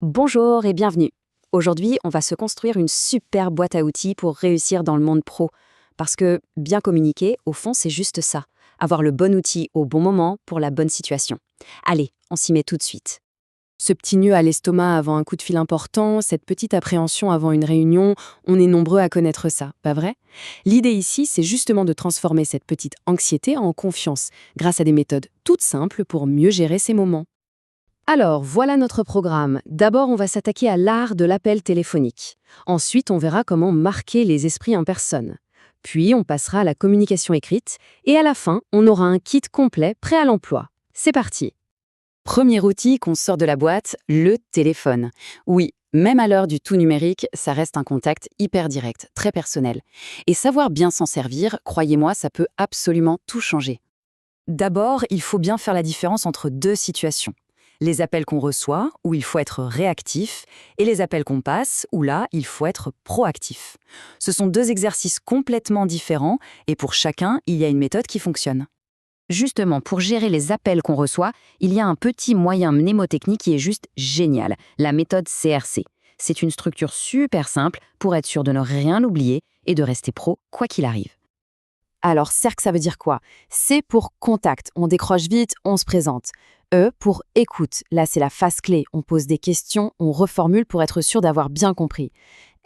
Bonjour et bienvenue. Aujourd'hui, on va se construire une super boîte à outils pour réussir dans le monde pro. Parce que bien communiquer, au fond, c'est juste ça. Avoir le bon outil au bon moment pour la bonne situation. Allez, on s'y met tout de suite. Ce petit nœud à l'estomac avant un coup de fil important, cette petite appréhension avant une réunion, on est nombreux à connaître ça, pas vrai? L'idée ici, c'est justement de transformer cette petite anxiété en confiance, grâce à des méthodes toutes simples pour mieux gérer ces moments. Alors, voilà notre programme. D'abord, on va s'attaquer à l'art de l'appel téléphonique. Ensuite, on verra comment marquer les esprits en personne. Puis, on passera à la communication écrite. Et à la fin, on aura un kit complet prêt à l'emploi. C'est parti! Premier outil qu'on sort de la boîte, le téléphone. Oui, même à l'heure du tout numérique, ça reste un contact hyper direct, très personnel. Et savoir bien s'en servir, croyez-moi, ça peut absolument tout changer. D'abord, il faut bien faire la différence entre deux situations. Les appels qu'on reçoit, où il faut être réactif, et les appels qu'on passe, où là, il faut être proactif. Ce sont deux exercices complètement différents, et pour chacun, il y a une méthode qui fonctionne. Justement, pour gérer les appels qu'on reçoit, il y a un petit moyen mnémotechnique qui est juste génial, la méthode CRC. C'est une structure super simple pour être sûr de ne rien oublier et de rester pro quoi qu'il arrive. Alors, CERC, ça veut dire quoi? C pour contact, on décroche vite, on se présente. E pour écoute, là c'est la phase clé, on pose des questions, on reformule pour être sûr d'avoir bien compris.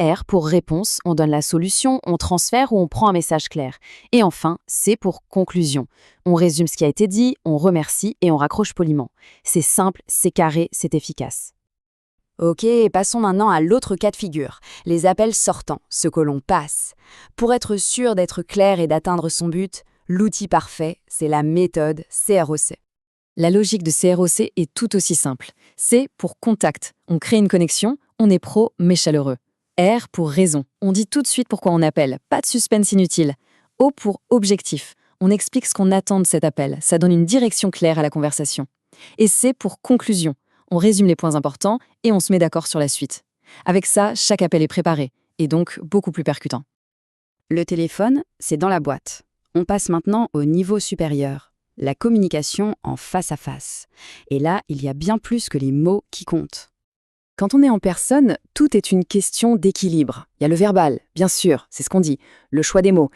R pour réponse, on donne la solution, on transfère ou on prend un message clair. Et enfin, C pour conclusion. On résume ce qui a été dit, on remercie et on raccroche poliment. C'est simple, c'est carré, c'est efficace. Ok, passons maintenant à l'autre cas de figure, les appels sortants, ce que l'on passe. Pour être sûr d'être clair et d'atteindre son but, l'outil parfait, c'est la méthode CROC. La logique de CROC est tout aussi simple. C pour contact, on crée une connexion, on est pro mais chaleureux. R pour raison, on dit tout de suite pourquoi on appelle, pas de suspense inutile. O pour objectif, on explique ce qu'on attend de cet appel, ça donne une direction claire à la conversation. Et C pour conclusion, on résume les points importants et on se met d'accord sur la suite. Avec ça, chaque appel est préparé, et donc beaucoup plus percutant. Le téléphone, c'est dans la boîte. On passe maintenant au niveau supérieur, la communication en face à face. Et là, il y a bien plus que les mots qui comptent. Quand on est en personne, tout est une question d'équilibre. Il y a le verbal, bien sûr, c'est ce qu'on dit, le choix des mots.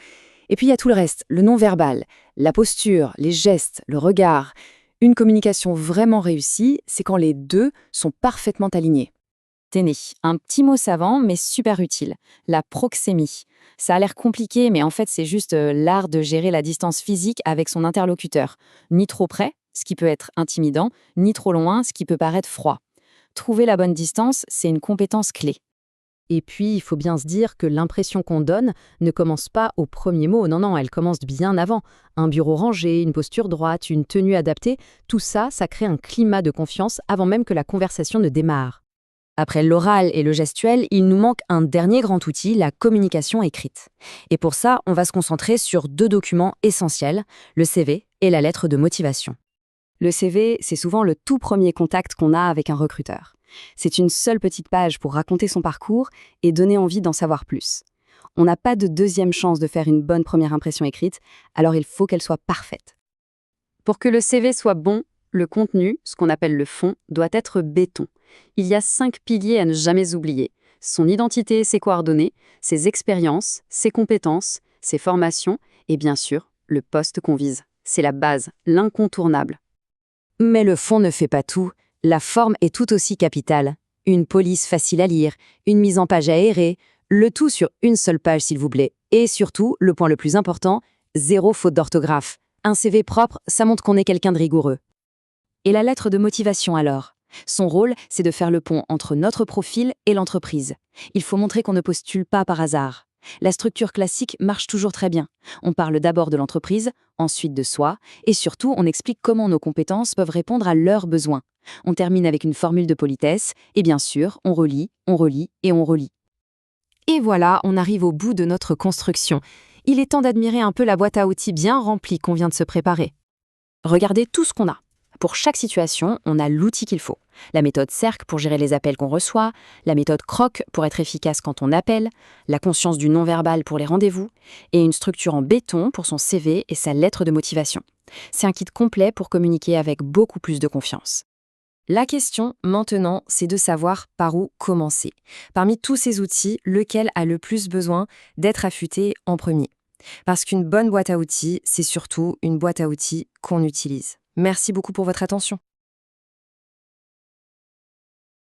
Et puis il y a tout le reste, le non-verbal, la posture, les gestes, le regard. Une communication vraiment réussie, c'est quand les deux sont parfaitement alignés. Tenez, un petit mot savant, mais super utile, la proxémie. Ça a l'air compliqué, mais en fait, c'est juste l'art de gérer la distance physique avec son interlocuteur. Ni trop près, ce qui peut être intimidant, ni trop loin, ce qui peut paraître froid. Trouver la bonne distance, c'est une compétence clé. Et puis, il faut bien se dire que l'impression qu'on donne ne commence pas au premier mot. Non, non, elle commence bien avant. Un bureau rangé, une posture droite, une tenue adaptée, tout ça, ça crée un climat de confiance avant même que la conversation ne démarre. Après l'oral et le gestuel, il nous manque un dernier grand outil, la communication écrite. Et pour ça, on va se concentrer sur deux documents essentiels, le CV et la lettre de motivation. Le CV, c'est souvent le tout premier contact qu'on a avec un recruteur. C'est une seule petite page pour raconter son parcours et donner envie d'en savoir plus. On n'a pas de deuxième chance de faire une bonne première impression écrite, alors il faut qu'elle soit parfaite. Pour que le CV soit bon, le contenu, ce qu'on appelle le fond, doit être béton. Il y a 5 piliers à ne jamais oublier. Son identité, ses coordonnées, ses expériences, ses compétences, ses formations et bien sûr, le poste qu'on vise. C'est la base, l'incontournable. Mais le fond ne fait pas tout. La forme est tout aussi capitale. Une police facile à lire, une mise en page aérée, le tout sur une seule page s'il vous plaît. Et surtout, le point le plus important, 0 faute d'orthographe. Un CV propre, ça montre qu'on est quelqu'un de rigoureux. Et la lettre de motivation alors? Son rôle, c'est de faire le pont entre notre profil et l'entreprise. Il faut montrer qu'on ne postule pas par hasard. La structure classique marche toujours très bien. On parle d'abord de l'entreprise, ensuite de soi, et surtout on explique comment nos compétences peuvent répondre à leurs besoins. On termine avec une formule de politesse, et bien sûr, on relit et on relit. Et voilà, on arrive au bout de notre construction. Il est temps d'admirer un peu la boîte à outils bien remplie qu'on vient de se préparer. Regardez tout ce qu'on a. Pour chaque situation, on a l'outil qu'il faut. La méthode CERC pour gérer les appels qu'on reçoit, la méthode CROC pour être efficace quand on appelle, la conscience du non-verbal pour les rendez-vous, et une structure en béton pour son CV et sa lettre de motivation. C'est un kit complet pour communiquer avec beaucoup plus de confiance. La question, maintenant, c'est de savoir par où commencer. Parmi tous ces outils, lequel a le plus besoin d'être affûté en premier? Parce qu'une bonne boîte à outils, c'est surtout une boîte à outils qu'on utilise. Merci beaucoup pour votre attention.